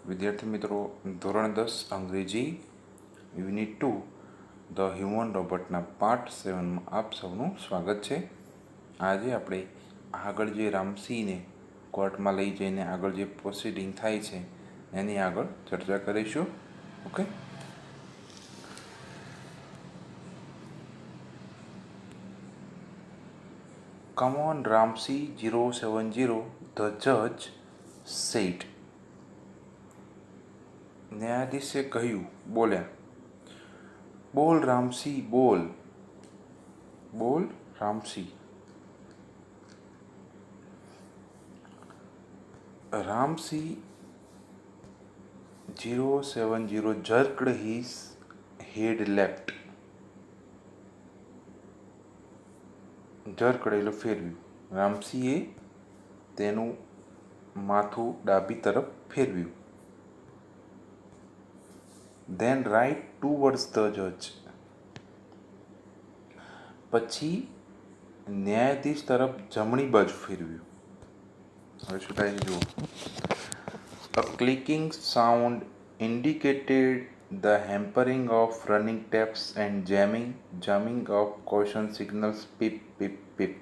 વિદ્યાર્થી મિત્રો, ધોરણ 10 અંગ્રેજી યુનિટ 2 ધ હ્યુમન રોબોટના પાર્ટ 7માં આપ સૌનું સ્વાગત છે. આજે આપણે આગળ જે રામસીને કોર્ટમાં લઈ જઈને આગળ જે પ્રોસિડિંગ થાય છે એની આગળ ચર્ચા કરીશું. Okay, Come on, Ramsey 070, the judge said. ન્યાયાધીશે કહ્યું, બોલ્યા. બોલ રામસી, બોલ. બોલ Ramsi. Ramsey 070 jerked his head left. જર્કડ એટલે ફેરવ્યું. રામસીએ તેનું માથું ડાબી તરફ ફેરવ્યું. Then right towards the judge. પછી ન્યાયાધીશ તરફ જમણી બાજુ ફેરવ્યું. હવે શું થાય છે જુઓ. A clicking sound indicated the hampering of running taps and jamming of caution signals. Pip pip pip.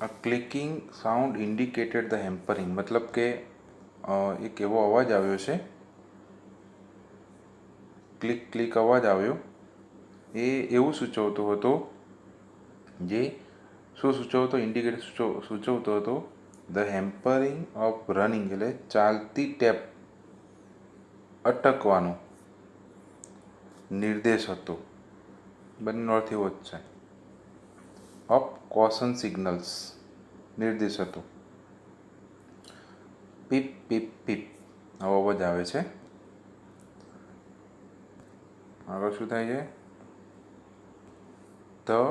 A clicking sound indicated the hampering मतलब કે એક એવો અવાજ આવ્યો છે, ક્લિક ક્લિક અવાજ આવ્યો, એ એવું સૂચવતો હતો, જે શું સૂચવતો, ઇન્ડિકેટર સૂચવતો હતો ધ હેમ્પરિંગ ઓફ રનિંગ એટલે ચાલતી ટેપ અટકવાનો નિર્દેશ હતો. બંનેનો અર્થ એવો જ છે. ઓફ કોશન સિગ્નલ્સ નિર્દેશ હતો. પીપ પીપ પીપ આવો અવાજ આવે છે. આગળ શું થાય છે? The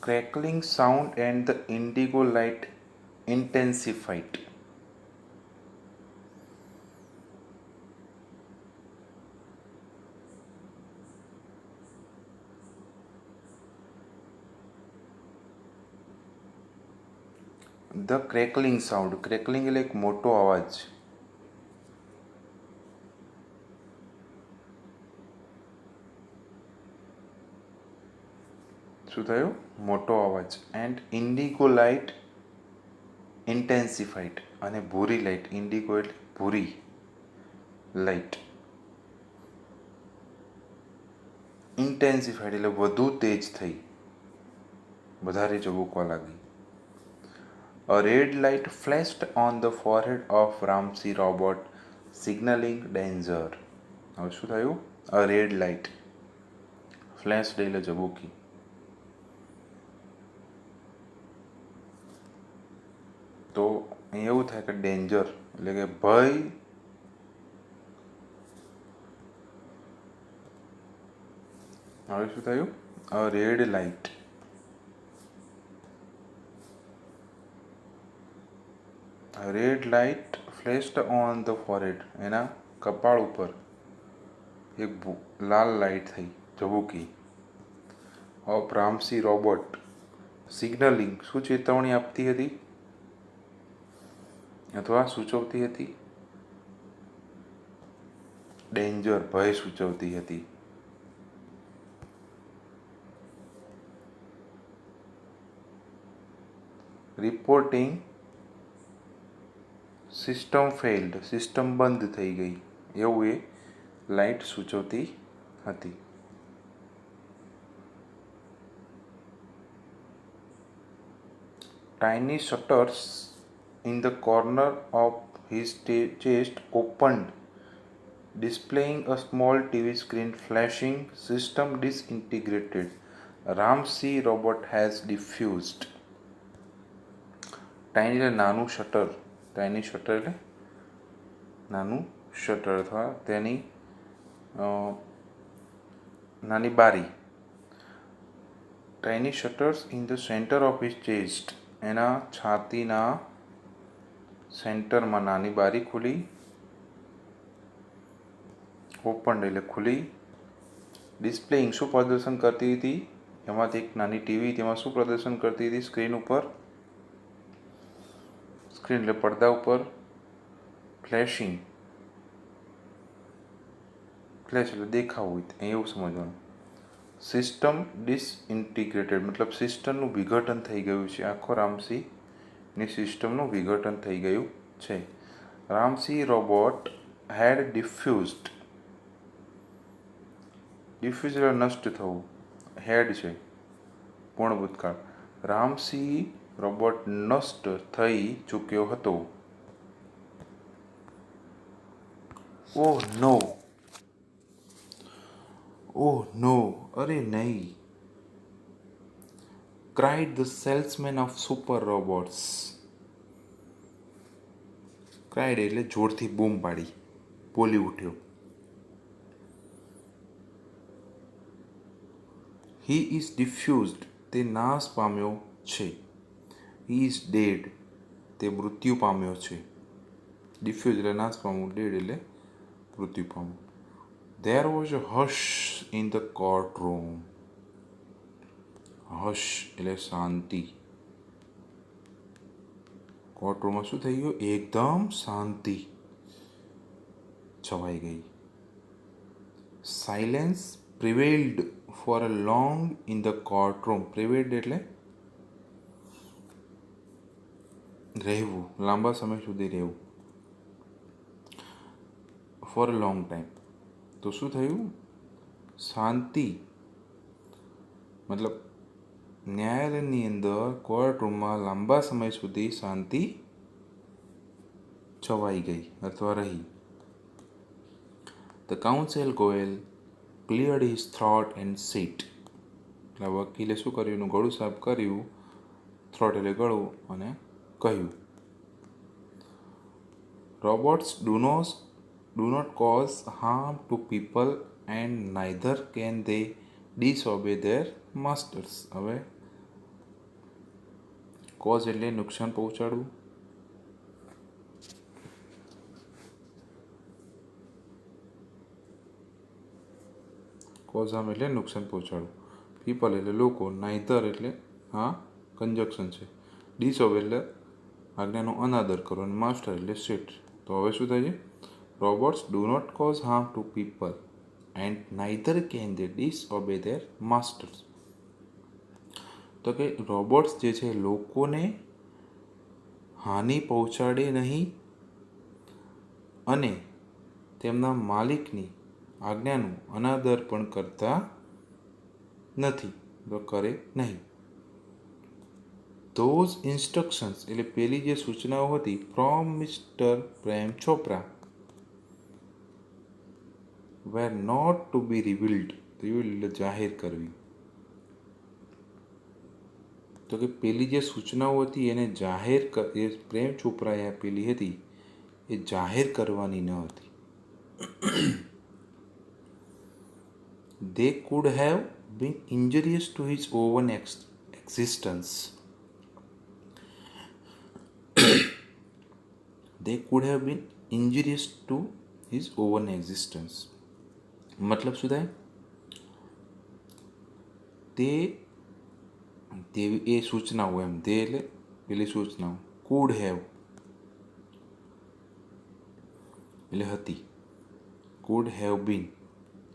crackling sound and the indigo light intensified. The crackling sound, crackling એટલે એક મોટો અવાજ. શું થયું? મોટો અવાજ. એન્ડ ઇન્ડિગો લાઇટ ઇન્ટેન્સિફાઈડ અને ભૂરી લાઇટ, ઇન્ડિગો એટલે ભૂરી લાઇટ, ઇન્ટેન્સિફાઈડ એટલે વધુ તેજ થઈ, વધારે ચબૂકવા લાગી. A red light flashed on the forehead of Ramsey robot, signaling danger. હવે શું થયું? A red light flashed એટલે ચબૂકી. તો અહીં એવું થાય કે ડેન્જર એટલે કે ભય, હવે શું થયું? A red light, red light flashed on the forehead, એના કપાળ ઉપર એક લાલ લાઇટ થઈ, ઝબૂકી. ઓફ રામસી રોબોટ, સિગ્નલિંગ શું ચેતવણી આપતી હતી અથવા સૂચવતી હતી? ડેન્જર ભય સૂચવતી હતી. રિપોર્ટિંગ સિસ્ટમ ફેઇલ્ડ, સિસ્ટમ બંધ થઈ ગઈ, એવું એ લાઇટ સૂચવતી હતી. Tiny shutters in the corner of his chest opened, displaying a small TV screen flashing, system disintegrated. Ramsey robot has diffused. Tiny એટલે નાનું શટર, ટાઇની શટર એટલે નાનું શટર અથવા તેની નાની બારી. Tiny shutters in the centre of his chest, એના છાતીના સેન્ટરમાં નાની બારી ખુલી. ઓપન એટલે ખુલી. ડિસ્પ્લેઇંગ શું પ્રદર્શન કરતી હતી? એમાંથી એક નાની ટીવી, તેમાં શું પ્રદર્શન કરતી હતી? સ્ક્રીન ઉપર સ્ક્રીન એટલે પડદા ઉપર ફ્લેશિંગ, ફ્લેશ એટલે દેખાવું હોય, અહીં એવું સમજવાનું. સિસ્ટમ ડિસઇન્ટિગ્રેટેડ મતલબ સિસ્ટમનું વિઘટન થઈ ગયું છે. આખો રામસીની સિસ્ટમનું વિઘટન થઈ ગયું છે. રામસી રોબોટ હેડ ડિફ્યુઝડ, ડિફ્યુઝ એટલે નષ્ટ થવું, હેડ છે પૂર્ણ ભૂતકાળ. રામસી રોબોટ નષ્ટ થઈ ચૂક્યો હતો. ઓહ નો, ઓહ નો, અરે નહીં. Cried the salesman of super robots. Cried એટલે જોરથી બૂમ પાડી, બોલી ઉઠ્યો. હી ઇઝ ડિફ્યુઝડ, તે નાશ પામ્યો છે. હી ઇઝ ડેડ, તે મૃત્યુ પામ્યો છે. ડિફ્યુઝ એટલે નાશ પામવું, ડેડ એટલે મૃત્યુ પામવું. There was a hush in the courtroom. હશ એટલે શાંતિ. કોર્ટરૂમમાં શું થઈ ગયું? એકદમ શાંતિ છવાઈ ગઈ. Silence prevailed for a long in the courtroom. prevailed એટલે રહેવું, લાંબા સમય સુધી રહેવું. for a long time. તો શું થયું? શાંતિ મતલબ ન્યાયાલયની અંદર કોર્ટરૂમમાં લાંબા સમય સુધી શાંતિ છવાઈ ગઈ અથવા રહી. The counsel Goyal cleared his throat and sat. એટલે વકીલે શું કર્યું? એનું ગળું સાફ કર્યું, થ્રોટ એટલે ગળું, અને કહ્યું, robots do not cause harm to people and neither can they disobey their masters. હવે કોઝ એટલે નુકસાન પહોંચાડવું, કોઝ હાર્મ એટલે નુકસાન પહોંચાડવું, પીપલ એટલે લોકો, નાઇધર એટલે હા કંજક્શન છે, ડિસઓબે એટલે આજ્ઞાનો અનાદર કરો, અને માસ્ટર એટલે સેટ. તો હવે શું થાય છે? Robots do not cause harm to people and neither can they disobey their masters. તો કે રોબોટ્સ જે છે લોકોને હાનિ પહોંચાડે નહીં અને તેમના માલિકની આજ્ઞાનું અનાદર પણ કરતા નથી, તો કરે નહીં. ધોઝ ઇન્સ્ટ્રક્શન્સ એટલે પેલી જે સૂચનાઓ હતી from mister Prem Chopra were not to be revealed. Revealed એટલે જાહેર કરવી. તો કે પેલી જે સૂચનાઓ હતી એને જાહેર એ પ્રેમ ચોપરાએ આપેલી હતી એ જાહેર કરવાની ન હતી. They could have been injurious to his own existence. They could have been injurious to his own existence. મતલબ શું થાય? તે એ સૂચનાઓ એમ, તે એટલે પેલી સૂચનાઓ, કુડ હેવ એટલે હતી, કુડ હેવ બીન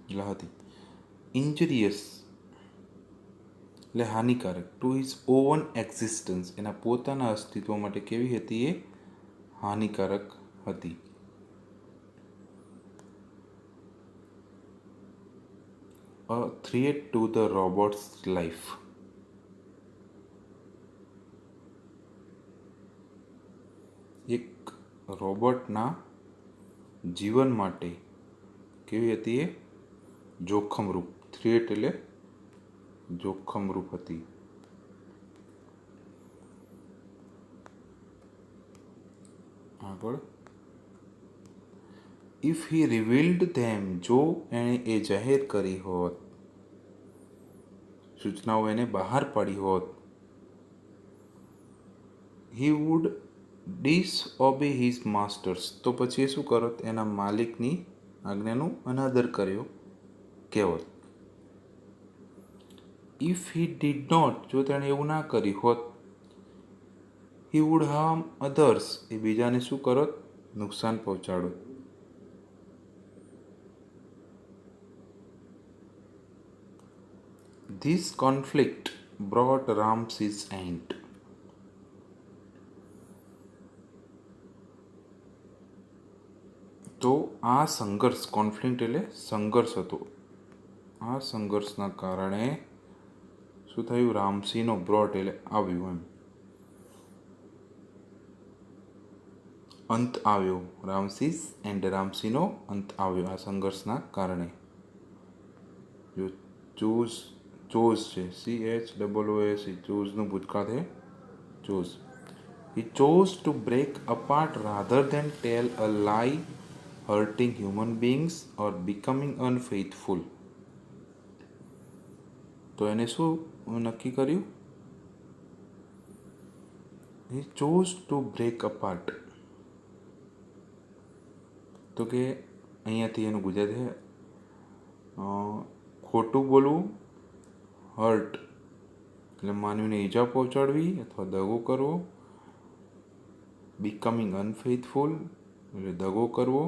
એટલે હતી, ઇન્જરિયસ એટલે હાનિકારક, ટુ હિઝ ઓવન એક્ઝિસ્ટન્સ એના પોતાના અસ્તિત્વ માટે કેવી હતી? એ હાનિકારક હતી. A threat to the robot's life. એક રોબોટના જીવન માટે કેવી હતી? એ જોખમરૂપ. થ્રેટ એટલે જોખમરૂપ હતી. આગળ, ઇફ હી રિવીલ્ડ ધેમ, જો એણે એ જાહેર કરી હોત, સૂચનાઓ એને બહાર પાડી હોત, હી વુડ ડિસઓબે હિઝ માસ્ટર્સ, તો પછી એ શું કરત? એના માલિકની આજ્ઞાનું અનાદર કર્યો કહેવત. ઇફ હી ડીડ નોટ, જો તેણે એવું ના કર્યું હોત, હી વુડ હાર્મ અધર્સ, એ બીજાને શું કરત? નુકસાન પહોંચાડો. This conflict brought Ramsey's end. તો આ સંઘર્ષ, કોન્ફ્લિક્ટ એટલે સંઘર્ષ હતો, આ સંઘર્ષના કારણે શું થયું? રામસીનો બ્રોટ એટલે આવ્યું એમ, અંત આવ્યો. રામસીસ એન્ડ, રામસીનો અંત આવ્યો આ સંઘર્ષના કારણે. જો ચોઝ છે, CHOOS, ચોઝનું ભૂતકાળ છે chose. He chose to break apart rather than tell a lie, hurting human beings or becoming unfaithful. તો એને શું નક્કી કર્યું? He chose to break apart. તો કે અહીંયાથી એનું ગુજરાતી છે ખોટું બોલવું, હર્ટ એટલે માનવીને ઈજા પહોંચાડવી અથવા દગો કરવો, બીકમિંગ અનફેથફુલ એટલે દગો કરવો.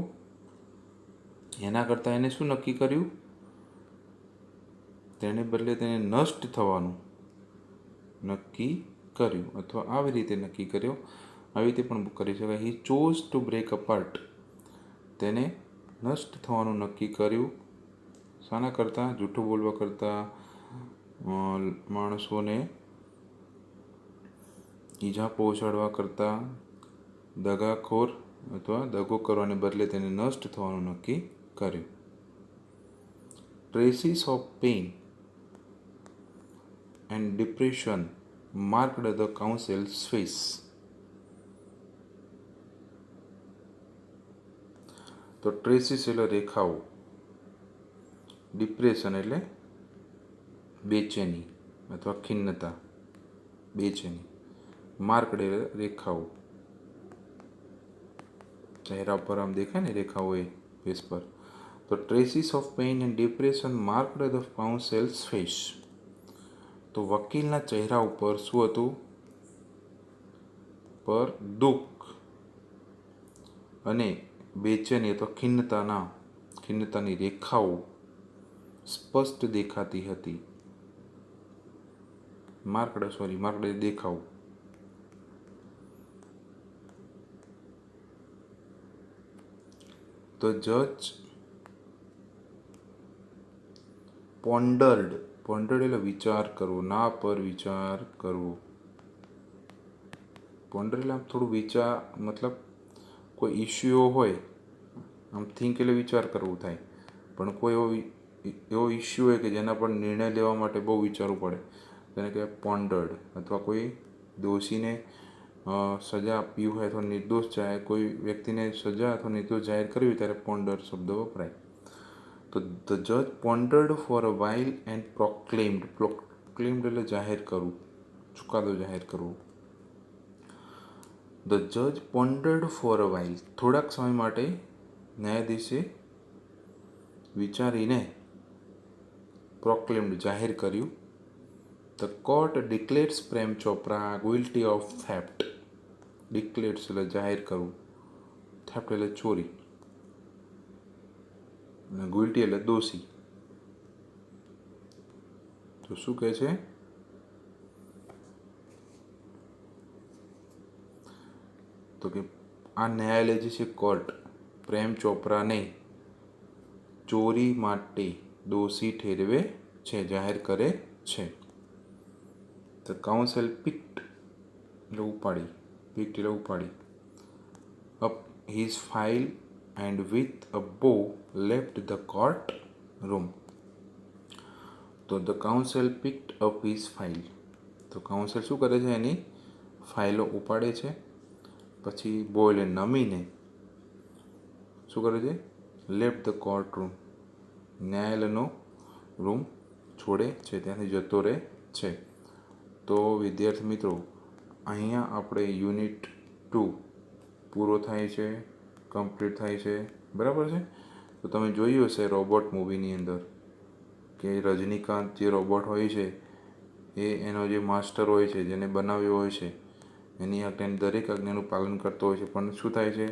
એના કરતાં એને શું નક્કી કર્યું? તેને બદલે તેને નષ્ટ થવાનું નક્કી કર્યું, અથવા આવી રીતે નક્કી કર્યો. આવી રીતે પણ કરી શકાય. હી ચોઝ ટુ બ્રેક અપાર્ટ, તેને નષ્ટ થવાનું નક્કી કર્યું. શાના કરતાં? જૂઠું બોલવા કરતાં, માણસોને ઈજા પહોંચાડવા કરતાં, દગાખોર અથવા દગો કરવાને બદલે તેને નષ્ટ થવાનું નક્કી કર્યું. Traces of pain and depression marked the counsel's face. તો ટ્રેસીસ એટલે રેખાઓ, ડિપ્રેશન એટલે બેચેની અથવા ખિન્નતા, બેચેની, માર્કડ એટલે રેખાઓ, ચહેરા પર આમ દેખાય ને રેખાઓ એ ફેસ પર. તો traces of pain and depression marked the counsel's face. તો વકીલના ચહેરા ઉપર શું હતું? પર દુઃખ અને બેચેની અથવા ખિન્નતાની રેખાઓ સ્પષ્ટ દેખાતી હતી. માર્કડ દેખાવ. તો જજ પોન્ડર્ડ એટલે વિચાર કરવો, ના પર વિચાર કરવો. પોન્ડર એટલે આમ થોડું વિચાર, મતલબ કોઈ ઇસ્યુ હોય, આમ થિંક એટલે વિચાર કરવું થાય, પણ કોઈ એવો ઇસ્યુ હોય કે જેના પર નિર્ણય લેવા માટે બહુ વિચારવું પડે, તેને કહેવાય પોન્ડર્ડ. અથવા કોઈ દોષીને સજા આપવી હોય અથવા નિર્દોષ કોઈ વ્યક્તિને સજા અથવા નિર્દોષ જાહેર કરવી ત્યારે પોન્ડર શબ્દ વપરાય. તો ધ જજ પોન્ડર્ડ ફોર અ વાઇલ એન્ડ પ્રોક્લેમ્ડ એટલે જાહેર કરવું, ચુકાદો જાહેર કરવો. ધ જજ પોન્ડર્ડ ફોર અ વાઇલ, થોડાક સમય માટે ન્યાયાધીશે વિચારીને પ્રોક્લેમ્ડ જાહેર કર્યું. The court declares Prem Chopra guilty of theft. Declares એટલે જાહેર કરવું, થેફ્ટ એટલે ચોરી, અને ગિલ્ટી એટલે દોષી. તો શું કહે છે? તો કે આ ન્યાયાલય જે છે કોર્ટ પ્રેમ ચોપરાને ચોરી માટે દોષી ઠેરવે છે, જાહેર કરે છે. ધ કાઉન્સિલ પિક્ડ એટલે ઉપાડી up his file and with a બો લેફ્ટ ધ કોર્ટ રૂમ. તો the council picked up his file, તો કાઉન્સિલ શું કરે છે? એની ફાઇલો ઉપાડે છે. પછી બો એટલે નમીને શું કરે છે? લેફ્ટ ધ કોર્ટ રૂમ, ન્યાયાલયનો રૂમ છોડે છે, ત્યાંથી જતો રહે છે. તો વિદ્યાર્થી મિત્રો, અહીંયા આપણે યુનિટ 2 પૂરો થાય છે, કમ્પ્લીટ થાય છે, બરાબર છે. તો તમે જોયું હશે રોબોટ મૂવીની અંદર કે રજનીકાંત જે રોબોટ હોય છે એ એનો જે માસ્ટર હોય છે, જેને બનાવ્યો હોય છે, એની આજ્ઞાની દરેક આજ્ઞાનું પાલન કરતો હોય છે, પણ શું થાય છે,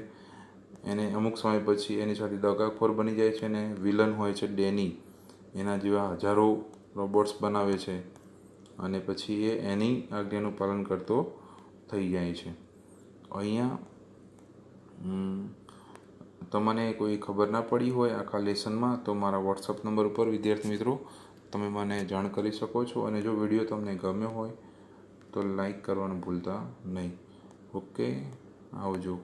એને અમુક સમય પછી એની સાથે દગાખોર બની જાય છે. અને વિલન હોય છે ડેની, એના જેવા હજારો રોબોટ્સ બનાવે છે અને પછી એ એની આજ્ઞાનું પાલન કરતો થઈ જાય છે. અહીંયા તમને કોઈ ખબર ના પડી હોય આખા લેસનમાં તો મારા વોટ્સઅપ નંબર ઉપર વિદ્યાર્થી મિત્રો તમે મને જાણ કરી શકો છો. અને જો વિડીયો તમને ગમ્યો હોય તો લાઈક કરવાનું ભૂલતા નહીં. ઓકે, આવજો.